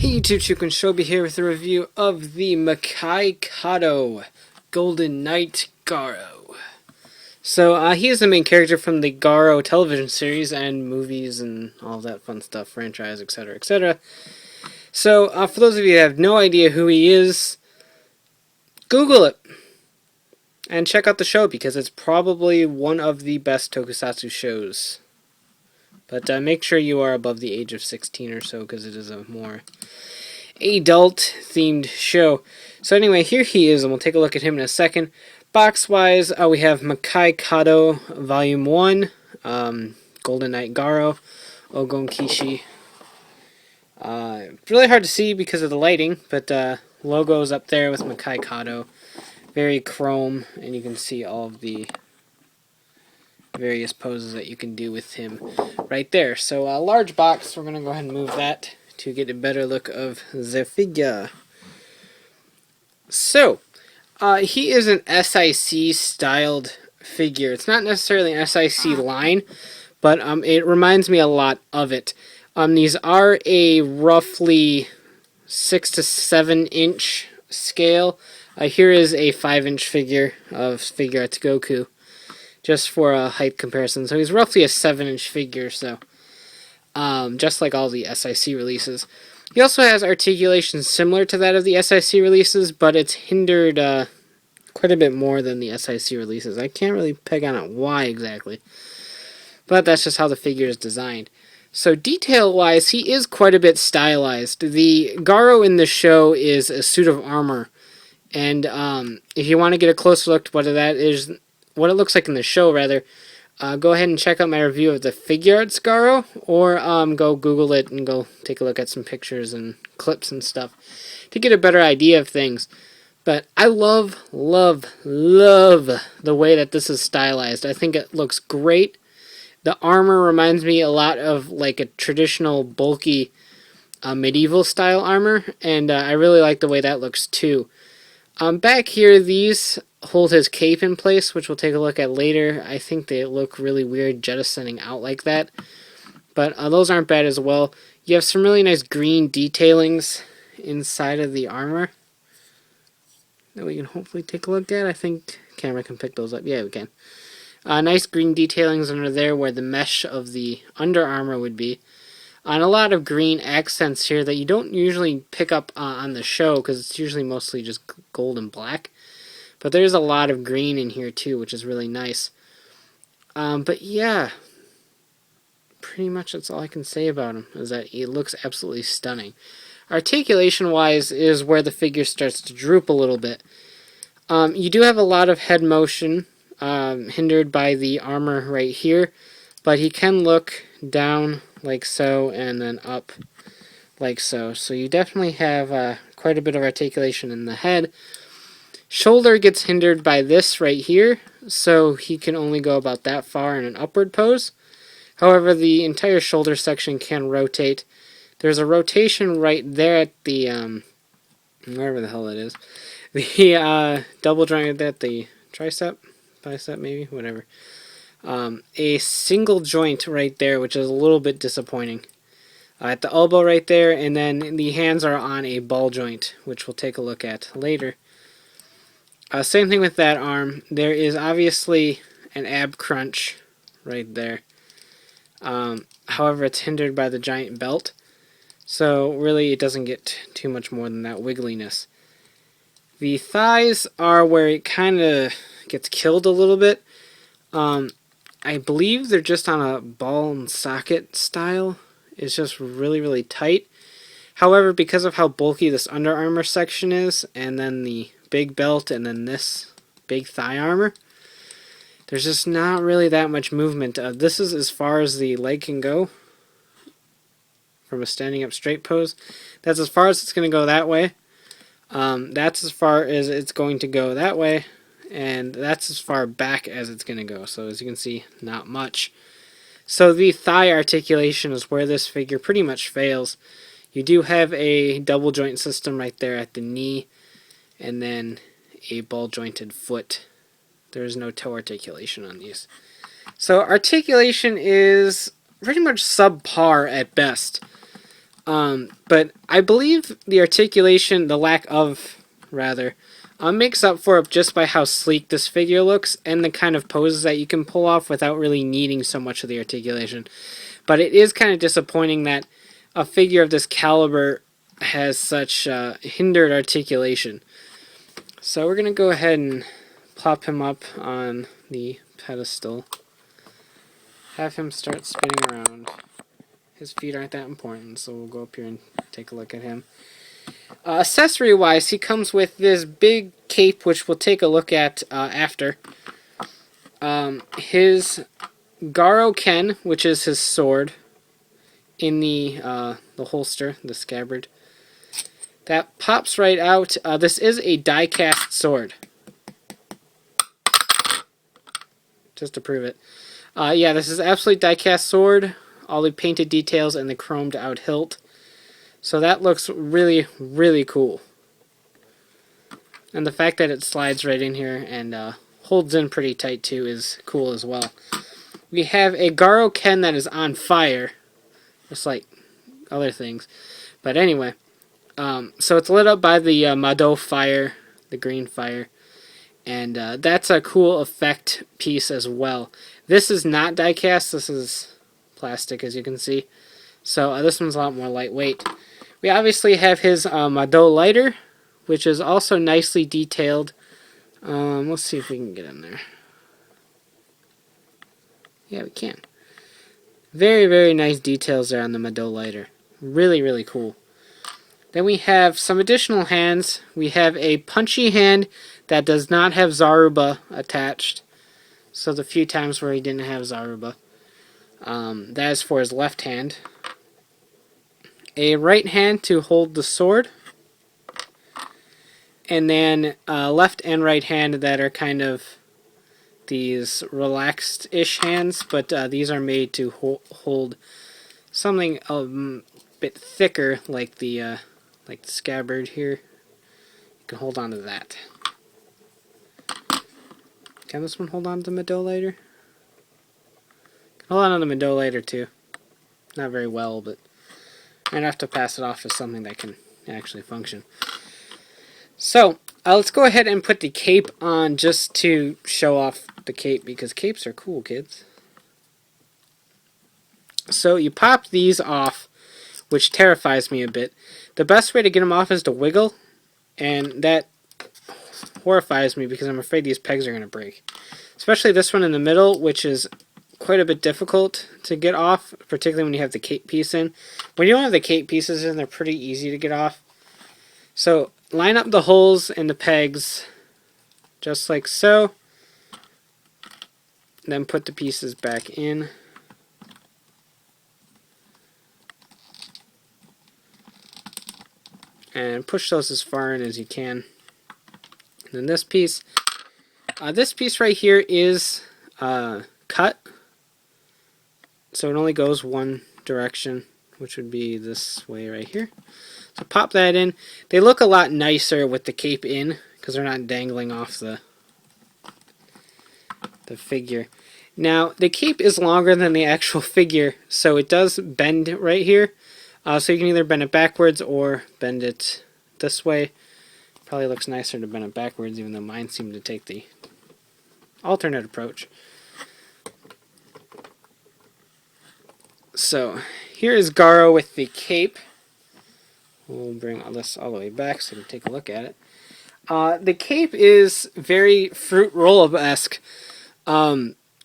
Hey YouTube, Shobi here with a review of the Makai Kado Golden Knight Garo. So, he is the main character from the Garo television series and movies and all that fun stuff, franchise, etc., etc. So, for those of you who have no idea who he is, Google it and check out the show because it's probably one of the best tokusatsu shows. But make sure you are above the age of 16 or so because it is a more adult-themed show. So anyway, here he is, and we'll take a look at him in a second. Box-wise, we have Makai Kado, Volume 1, Golden Knight Garo, Ogon Kishi. Really hard to see because of the lighting, but logo's up there with Makai Kado. Very chrome, and you can see all of the various poses that you can do with him right there. So a large box, we're going to go ahead and move that to get a better look of the figure. So, he is an SIC styled figure. It's not necessarily an SIC line, but it reminds me a lot of it. These are a roughly 6 to 7 inch scale. Here is a 5-inch figure of Figuarts Goku, just for a height comparison. So he's roughly a 7-inch figure, so just like all the SIC releases. He also has articulation similar to that of the SIC releases, but it's hindered quite a bit more than the SIC releases. I can't really peg on it why exactly, but that's just how the figure is designed. So detail-wise, he is quite a bit stylized. The Garo in the show is a suit of armor, and if you want to get a closer look to what it looks like in the show, rather, go ahead and check out my review of the Figuarts Garo, or go Google it and go take a look at some pictures and clips and stuff to get a better idea of things. But I love, love, love the way that this is stylized. I think it looks great. The armor reminds me a lot of like a traditional bulky medieval style armor, and I really like the way that looks too. Back here, these hold his cape in place, which we'll take a look at later. I think they look really weird jettisoning out like that, but those aren't bad as well. You have some really nice green detailings inside of the armor that we can hopefully take a look at. I think camera can pick those up. Yeah, we can. Nice green detailings under there where the mesh of the under armor would be. And a lot of green accents here that you don't usually pick up on the show because it's usually mostly just gold and black. But there's a lot of green in here too, which is really nice. But yeah, pretty much that's all I can say about him, is that he looks absolutely stunning. Articulation-wise is where the figure starts to droop a little bit. You do have a lot of head motion, hindered by the armor right here, but he can look down like so and then up like so. So you definitely have quite a bit of articulation in the head. Shoulder gets hindered by this right here, so he can only go about that far in an upward pose. However, the entire shoulder section can rotate. There's a rotation right there at the, wherever the hell that is. The double joint at the tricep, bicep maybe, whatever. A single joint right there, which is a little bit disappointing. At the elbow right there, and then the hands are on a ball joint, which we'll take a look at later. Same thing with that arm. There is obviously an ab crunch right there. However, it's hindered by the giant belt. So really it doesn't get too much more than that wiggliness. The thighs are where it kind of gets killed a little bit. I believe they're just on a ball and socket style. It's just really, really tight. However, because of how bulky this Under Armour section is, and then the big belt, and then this big thigh armor, there's just not really that much movement. This is as far as the leg can go from a standing up straight pose. That's as far as it's going to go that way. That's as far as it's going to go that way. And that's as far back as it's going to go. So as you can see, not much. So the thigh articulation is where this figure pretty much fails. You do have a double joint system right there at the knee, and then a ball jointed foot. There is no toe articulation on these. So articulation is pretty much subpar at best. But I believe the articulation, the lack of, rather, makes up for it just by how sleek this figure looks and the kind of poses that you can pull off without really needing so much of the articulation. But it is kind of disappointing that a figure of this caliber has such hindered articulation. So we're going to go ahead and plop him up on the pedestal. Have him start spinning around. His feet aren't that important, so we'll go up here and take a look at him. Accessory-wise, he comes with this big cape, which we'll take a look at after. His Garo Ken, which is his sword, in the holster, the scabbard. That pops right out. This is a die-cast sword. Just to prove it. Yeah, this is absolutely die-cast sword. All the painted details and the chromed out hilt. So that looks really, really cool. And the fact that it slides right in here and holds in pretty tight too is cool as well. We have a Garo Ken that is on fire. Just like other things. But anyway. So it's lit up by the Mado fire. The green fire. And that's a cool effect piece as well. This is not die-cast. This is plastic, as you can see. So this one's a lot more lightweight. We obviously have his Mado lighter, which is also nicely detailed. Let's see if we can get in there. Yeah, we can. Very, very nice details there on the Mado lighter. Really, really cool. Then we have some additional hands. We have a punchy hand that does not have Zaruba attached. So the few times where he didn't have Zaruba. That is for his left hand. A right hand to hold the sword. And then left and right hand that are kind of these relaxed-ish hands. But these are made to hold something a bit thicker like the scabbard here. You can hold on to that. Can this one hold on to the Mado lighter? Hold on to the Mado lighter too. Not very well, but I'd have to pass it off as something that can actually function. So, let's go ahead and put the cape on just to show off the cape, because capes are cool, kids. So you pop these off, which terrifies me a bit. The best way to get them off is to wiggle, and that horrifies me because I'm afraid these pegs are going to break. Especially this one in the middle, which is quite a bit difficult to get off, particularly when you have the cape piece in. When you don't have the cape pieces in, they're pretty easy to get off. So line up the holes in the pegs, just like so. Then put the pieces back in. And push those as far in as you can. And then this piece right here is cut. So it only goes one direction, which would be this way right here. So pop that in. They look a lot nicer with the cape in, because they're not dangling off the figure. Now, the cape is longer than the actual figure, so it does bend right here. So you can either bend it backwards or bend it this way. Probably looks nicer to bend it backwards, even though mine seem to take the alternate approach. So, here is Garo with the cape. We'll bring all this all the way back so we can take a look at it. The cape is very Fruit Roll-Up-esque.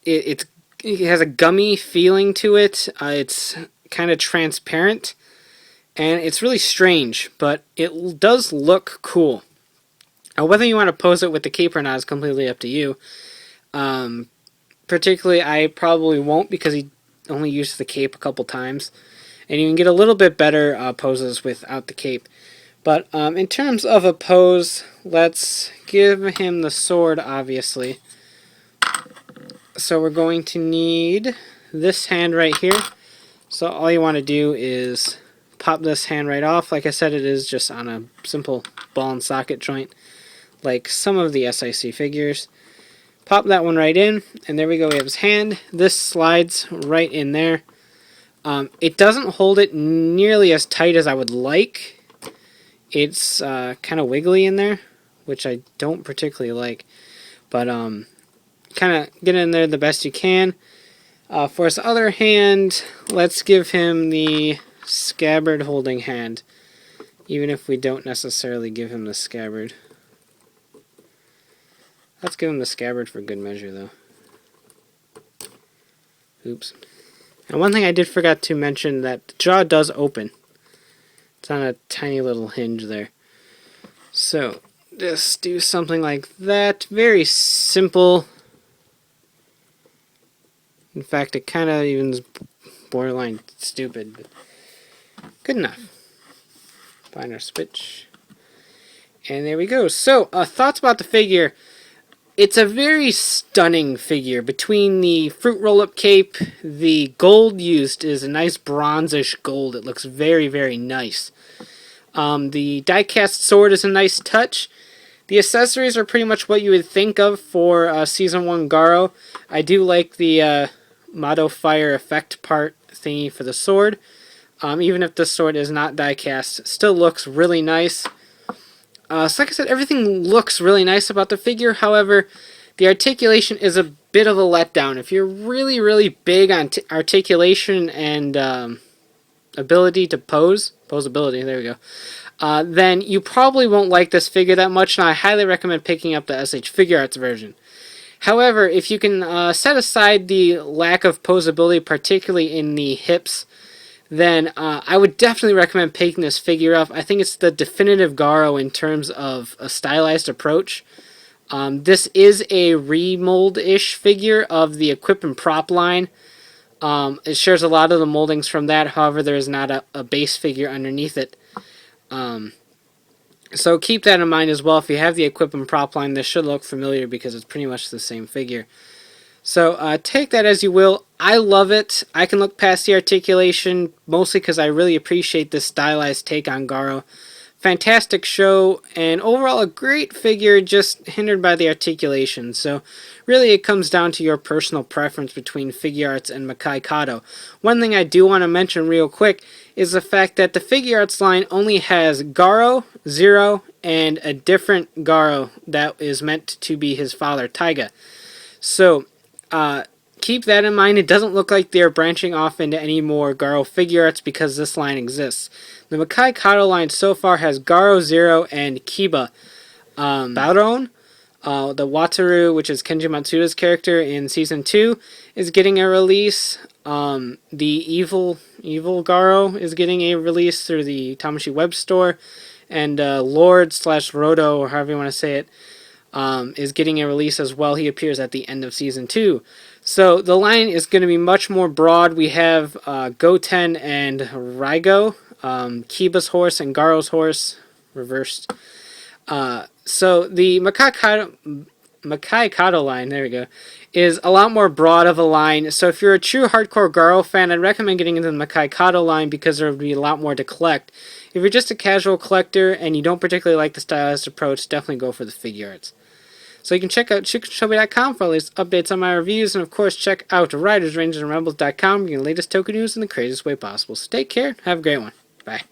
It has a gummy feeling to it. It's kind of transparent. And it's really strange, but it does look cool. Whether you want to pose it with the cape or not is completely up to you. Particularly, I probably won't, because he only used the cape a couple times. And you can get a little bit better poses without the cape. But in terms of a pose, let's give him the sword, obviously. So we're going to need this hand right here. So all you want to do is pop this hand right off. Like I said, it is just on a simple ball and socket joint, like some of the SIC figures. Pop that one right in, and there we go, we have his hand. This slides right in there. It doesn't hold it nearly as tight as I would like. It's kind of wiggly in there, which I don't particularly like. But kind of get in there the best you can. For his other hand, let's give him the scabbard holding hand, even if we don't necessarily give him the scabbard. Let's give him the scabbard for good measure, though. Oops. And one thing I did forget to mention, that the jaw does open. It's on a tiny little hinge there. So, just do something like that. Very simple. In fact, it kind of even is borderline stupid, but good enough. Find our switch. And there we go. So, thoughts about the figure. It's a very stunning figure. Between the fruit roll-up cape, the gold used is a nice bronzish gold. It looks very, very nice. The die-cast sword is a nice touch. The accessories are pretty much what you would think of for Season 1 Garo. I do like the Motto Fire effect part thingy for the sword. Even if the sword is not die-cast, it still looks really nice. So like I said, everything looks really nice about the figure. However, the articulation is a bit of a letdown. If you're really, really big on articulation and ability to posability, there we go, then you probably won't like this figure that much, and I highly recommend picking up the S.H.Figuarts version. However, if you can set aside the lack of posability, particularly in the hips, then I would definitely recommend picking this figure up. I think it's the definitive Garo in terms of a stylized approach. This is a remold-ish figure of the Equip and Prop line. It shares a lot of the moldings from that, however, there is not a base figure underneath it. So keep that in mind as well. If you have the Equip and Prop line, this should look familiar because it's pretty much the same figure. So take that as you will. I love it. I can look past the articulation, mostly because I really appreciate this stylized take on Garo. Fantastic show, and overall a great figure, just hindered by the articulation. So really it comes down to your personal preference between Figuarts and Makai Kado. One thing I do want to mention real quick is the fact that the Figuarts line only has Garo, Zero, and a different Garo that is meant to be his father, Taiga. So keep that in mind. It doesn't look like they're branching off into any more Garo Figuarts because this line exists. The Makai Kado line so far has Garo, Zero, and Kiba. Gouten, the Wataru, which is Kenji Matsuda's character in Season 2, is getting a release. The Evil Garo is getting a release through the Tamashii web store. And Lord/Rodo, or however you want to say it, is getting a release as well. He appears at the end of Season 2. So the line is going to be much more broad. We have Gouten and Raigou, Kiba's horse and Garo's horse, reversed. So the Makai Kado line, there we go, is a lot more broad of a line. So if you're a true hardcore Garo fan, I'd recommend getting into the Makai Kado line because there would be a lot more to collect. If you're just a casual collector and you don't particularly like the stylized approach, definitely go for the Figuarts. So you can check out shikenshobi.com for all these updates on my reviews, and of course check out ridersrangersandrebels.com for your latest token news in the craziest way possible. So take care, have a great one. Bye.